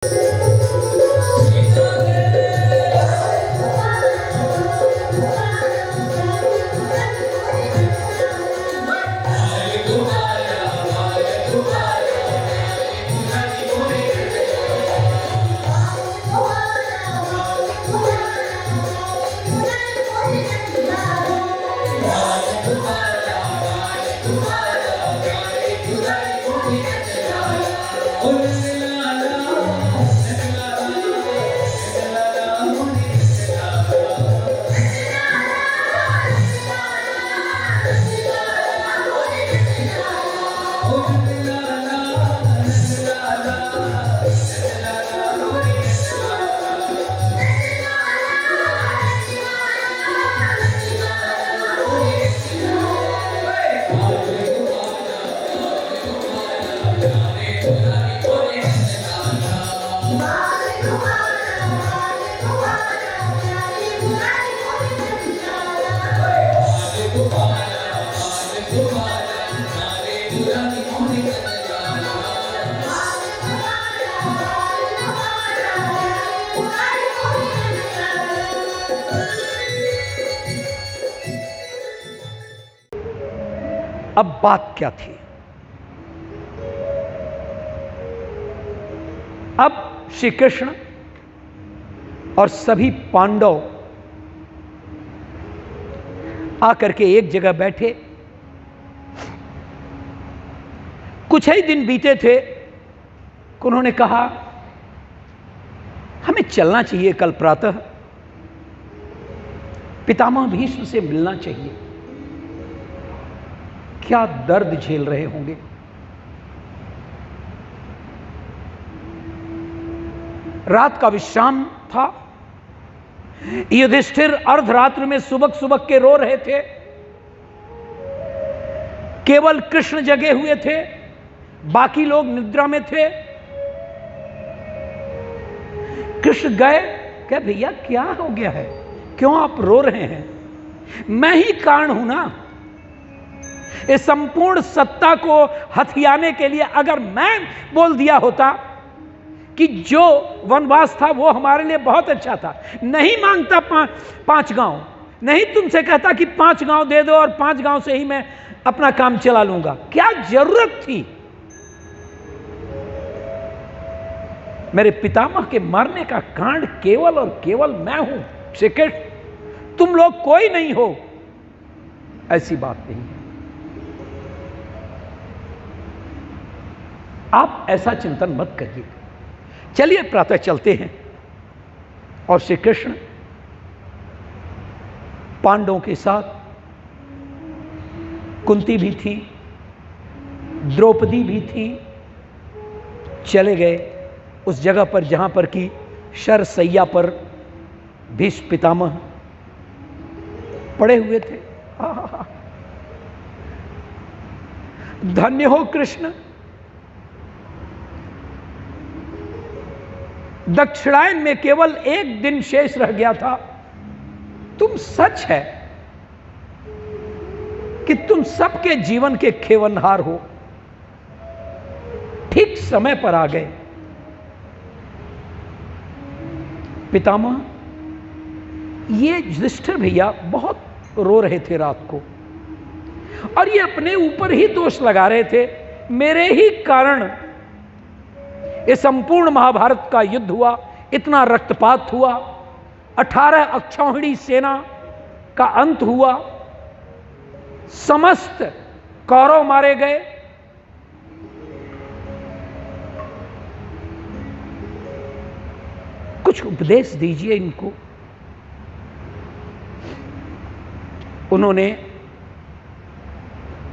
अब बात क्या थी? अब श्री कृष्ण और सभी पांडव आकर के एक जगह बैठे। कुछ ही दिन बीते थे कि उन्होंने कहा हमें चलना चाहिए, कल प्रातः पितामह भीष्म से मिलना चाहिए। क्या दर्द झेल रहे होंगे। रात का विश्राम था। युधिष्ठिर अर्धरात्र में सुबक सुबक के रो रहे थे। केवल कृष्ण जगे हुए थे, बाकी लोग निद्रा में थे। कृष्ण गए, क्या भैया क्या हो गया है, क्यों आप रो रहे हैं? मैं ही कारण हूं ना। इस संपूर्ण सत्ता को हथियाने के लिए अगर मैं बोल दिया होता कि जो वनवास था वो हमारे लिए बहुत अच्छा था, नहीं मांगता पांच गांव, नहीं तुमसे कहता कि 5 गांव दे दो और 5 गांव से ही मैं अपना काम चला लूंगा, क्या जरूरत थी? मेरे पितामह के मरने का कांड केवल और केवल मैं हूं श्री कृष्ण, तुम लोग कोई नहीं हो। ऐसी बात नहीं है। आप ऐसा चिंतन मत करिए। चलिए प्रातः चलते हैं। और श्री कृष्ण पांडवों के साथ, कुंती भी थी, द्रौपदी भी थी, चले गए उस जगह पर जहां पर कि शरशैया पर भीष्म पितामह पड़े हुए थे। धन्य हो कृष्ण, दक्षिणायन में केवल 1 दिन शेष रह गया था। तुम सच है कि तुम सबके जीवन के खेवनहार हो, ठीक समय पर आ गए। पितामह, ये युधिष्ठिर भैया बहुत रो रहे थे रात को, और ये अपने ऊपर ही दोष लगा रहे थे। मेरे ही कारण ये संपूर्ण महाभारत का युद्ध हुआ, इतना रक्तपात हुआ, 18 अक्षौहिणी सेना का अंत हुआ, समस्त कौरव मारे गए। कुछ उपदेश दीजिए इनको। उन्होंने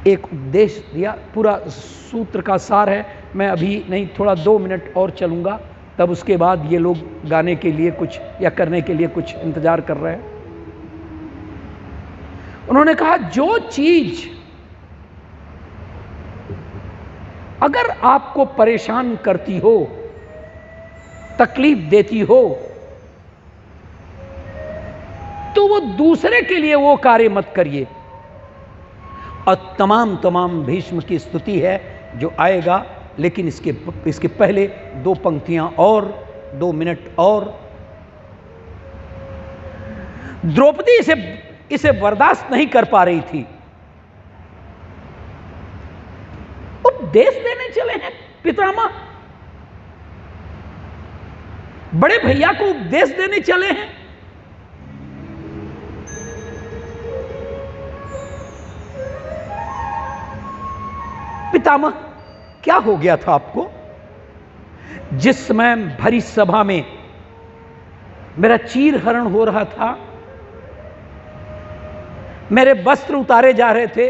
एक उपदेश दिया, पूरा सूत्र का सार है। मैं अभी नहीं, थोड़ा 2 मिनट और चलूंगा, तब उसके बाद ये लोग गाने के लिए कुछ या करने के लिए कुछ इंतजार कर रहे हैं। उन्होंने कहा जो चीज अगर आपको परेशान करती हो, तकलीफ देती हो, तो वो दूसरे के लिए वो कार्य मत करिए। और तमाम भीष्म की स्तुति है, जो आएगा लेकिन इसके पहले 2 पंक्तियां और, 2 मिनट और। द्रौपदी इसे बर्दाश्त नहीं कर पा रही थी। उपदेश देने चले हैं पितामह, बड़े भैया को उपदेश देने चले हैं। पितामह, क्या हो गया था आपको? जिस समय भरी सभा में मेरा चीरहरण हो रहा था, मेरे वस्त्र उतारे जा रहे थे,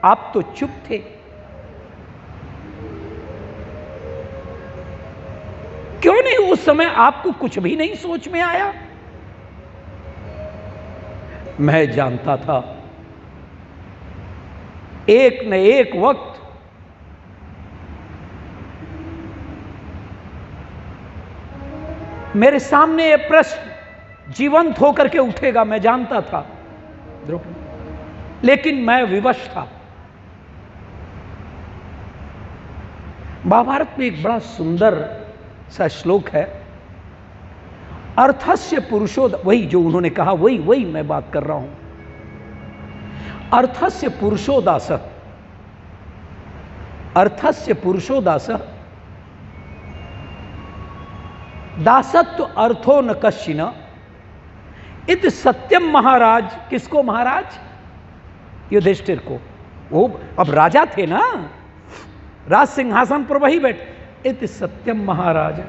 आप तो चुप थे। क्यों नहीं उस समय आपको कुछ भी नहीं सोच में आया? मैं जानता था एक न एक वक्त मेरे सामने यह प्रश्न जीवंत होकर के उठेगा, मैं जानता था द्रौपदी, लेकिन मैं विवश था। महाभारत में एक बड़ा सुंदर सा श्लोक है, अर्थस्य पुरुषोद, वही जो उन्होंने कहा, वही मैं बात कर रहा हूं। अर्थस्य पुरुषोदास, अर्थस्य पुरुषोदास, दासत्व अर्थो न कश्चिन इत सत्यम महाराज। किसको महाराज? युधिष्ठिर को। वो अब राजा थे ना, राज सिंहासन पर वही बैठ। इत सत्यम महाराज,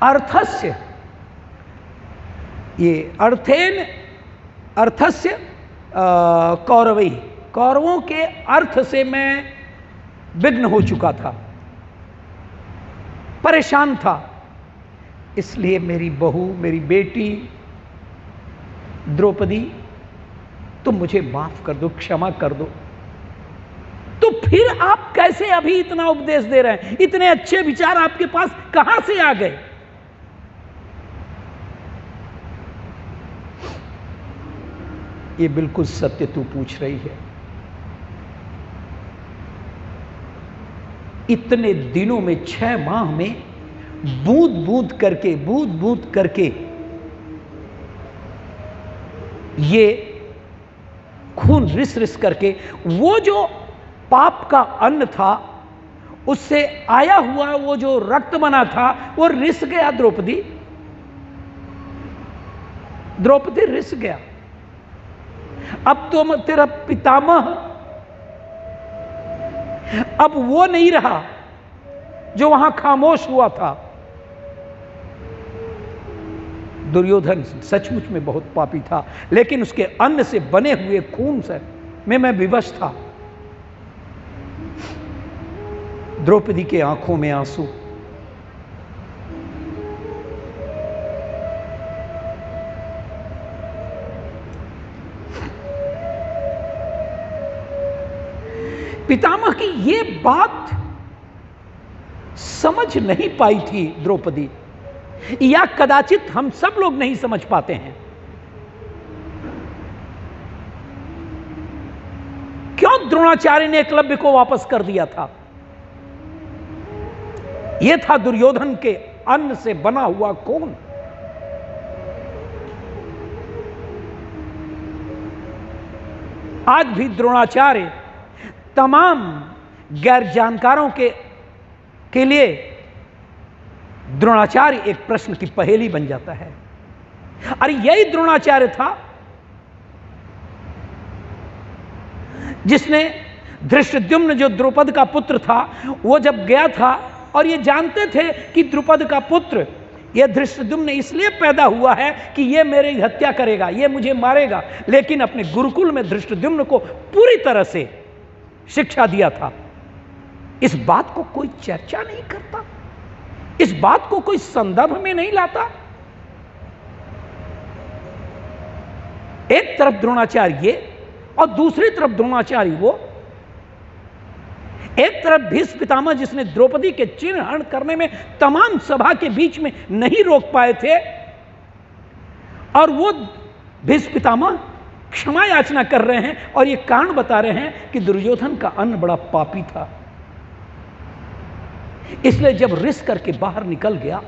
अर्थस्य, ये अर्थेन, अर्थस्य कौरवई, कौरवों के अर्थ से मैं विघ्न हो चुका था, परेशान था। इसलिए मेरी बहू, मेरी बेटी द्रौपदी, तुम मुझे माफ कर दो, क्षमा कर दो। तो फिर आप कैसे अभी इतना उपदेश दे रहे हैं? इतने अच्छे विचार आपके पास कहां से आ गए? ये बिल्कुल सत्य तू पूछ रही है। इतने दिनों में, 6 माह में बूंद बूंद करके ये खून रिस रिस करके, वो जो पाप का अन्न था उससे आया हुआ वो जो रक्त बना था वो रिस गया। द्रौपदी, द्रौपदी रिस गया। अब तो तेरा पितामह, अब वो नहीं रहा जो वहां खामोश हुआ था। दुर्योधन सचमुच में बहुत पापी था, लेकिन उसके अन्न से बने हुए खून से मैं विवश था। द्रौपदी के आंखों में आंसू। पितामह की ये बात समझ नहीं पाई थी द्रौपदी, या कदाचित हम सब लोग नहीं समझ पाते हैं। क्यों द्रोणाचार्य ने एकलव्य को वापस कर दिया था? यह था दुर्योधन के अन्न से बना हुआ खून। आज भी द्रोणाचार्य तमाम गैर जानकारों के लिए द्रोणाचार्य एक प्रश्न की पहेली बन जाता है। अरे यही द्रोणाचार्य था जिसने धृष्टद्युम्न, जो द्रुपद का पुत्र था, वो जब गया था और ये जानते थे कि द्रुपद का पुत्र ये धृष्टद्युम्न इसलिए पैदा हुआ है कि ये मेरी हत्या करेगा, ये मुझे मारेगा, लेकिन अपने गुरुकुल में धृष्टद्युम्न को पूरी तरह से शिक्षा दिया था। इस बात को कोई चर्चा नहीं करता, इस बात को कोई संदर्भ में नहीं लाता। एक तरफ द्रोणाचार्य ये और दूसरी तरफ द्रोणाचार्य वो। एक तरफ भीष्म पितामह जिसने द्रौपदी के चिरहरण करने में तमाम सभा के बीच में नहीं रोक पाए थे, और वो भीष्म पितामह क्षमा याचना कर रहे हैं और ये कारण बता रहे हैं कि दुर्योधन का अन्न बड़ा पापी था, इसलिए जब रिस करके बाहर निकल गया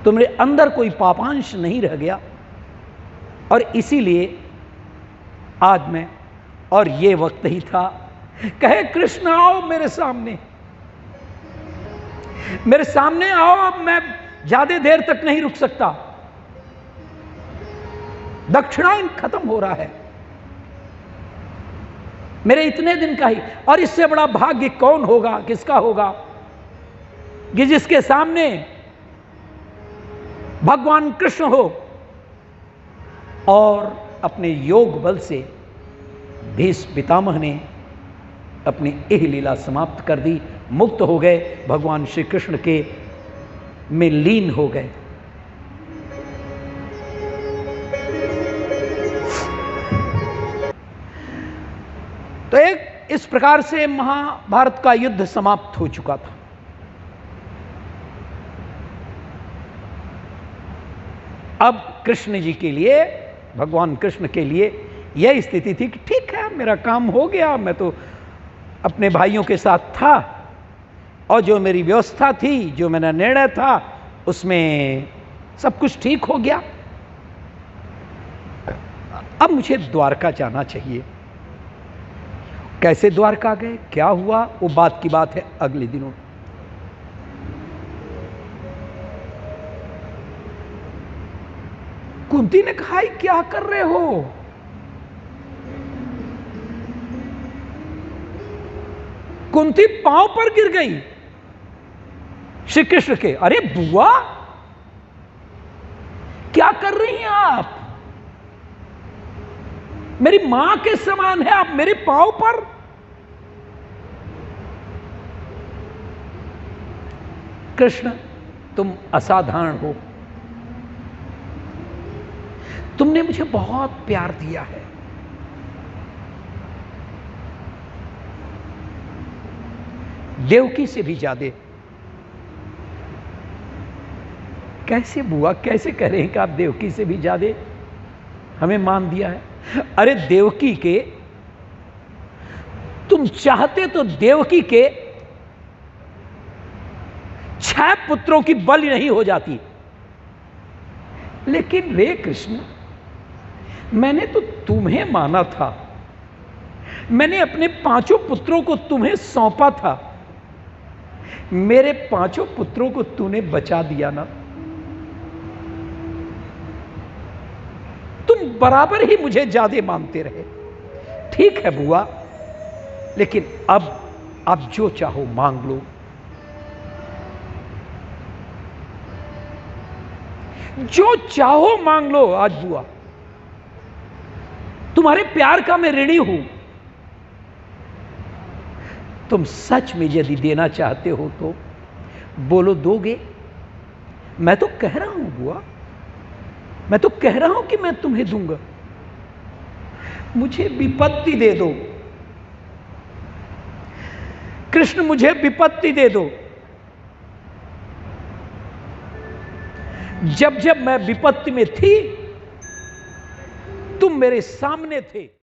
तो मेरे अंदर कोई पापांश नहीं रह गया, और इसीलिए आज मैं, और ये वक्त ही था, कहे कृष्ण आओ मेरे सामने, मेरे सामने आओ, अब मैं ज्यादा देर तक नहीं रुक सकता, दक्षिणायन खत्म हो रहा है, मेरे इतने दिन का ही, और इससे बड़ा भाग्य कौन होगा, किसका होगा कि जिसके सामने भगवान कृष्ण हो और अपने योग बल से भीष्म पितामह ने अपनी यह लीला समाप्त कर दी, मुक्त हो गए, भगवान श्री कृष्ण के में लीन हो गए। तो एक इस प्रकार से महाभारत का युद्ध समाप्त हो चुका था। अब कृष्ण जी के लिए, भगवान कृष्ण के लिए यह स्थिति थी कि ठीक है, मेरा काम हो गया, मैं तो अपने भाइयों के साथ था और जो मेरी व्यवस्था थी, जो मेरा निर्णय था, उसमें सब कुछ ठीक हो गया, अब मुझे द्वारका जाना चाहिए। कैसे द्वारका गए, क्या हुआ, वो बात की बात है अगले दिनों। कुंती ने कहा, क्या कर रहे हो, कुंती पांव पर गिर गई श्री कृष्ण के। अरे बुआ, क्या कर रही हैं आप, मेरी मां के समान है, आप मेरे पांव पर। कृष्ण, तुम असाधारण हो, तुमने मुझे बहुत प्यार दिया है, देवकी से भी ज्यादा। कैसे बुआ, कैसे कह रहे हैं कि आप देवकी से भी ज्यादा हमें मान दिया है? अरे देवकी के, तुम चाहते तो देवकी के 6 पुत्रों की बलि नहीं हो जाती, लेकिन रे कृष्ण, मैंने तो तुम्हें माना था, मैंने अपने 5 पुत्रों को तुम्हें सौंपा था, मेरे 5 पुत्रों को तूने बचा दिया ना, तुम बराबर ही मुझे ज्यादा मानते रहे। ठीक है बुआ, लेकिन अब जो चाहो मांग लो, जो चाहो मांग लो आज बुआ, तुम्हारे प्यार का मैं ऋणी हूं। तुम सच में यदि देना चाहते हो तो बोलो, दोगे? मैं तो कह रहा हूं बुआ, मैं तो कह रहा हूं कि मैं तुम्हें दूंगा, मुझे विपत्ति दे दो कृष्ण, मुझे विपत्ति दे दो। जब जब मैं विपत्ति में थी, तुम मेरे सामने थे।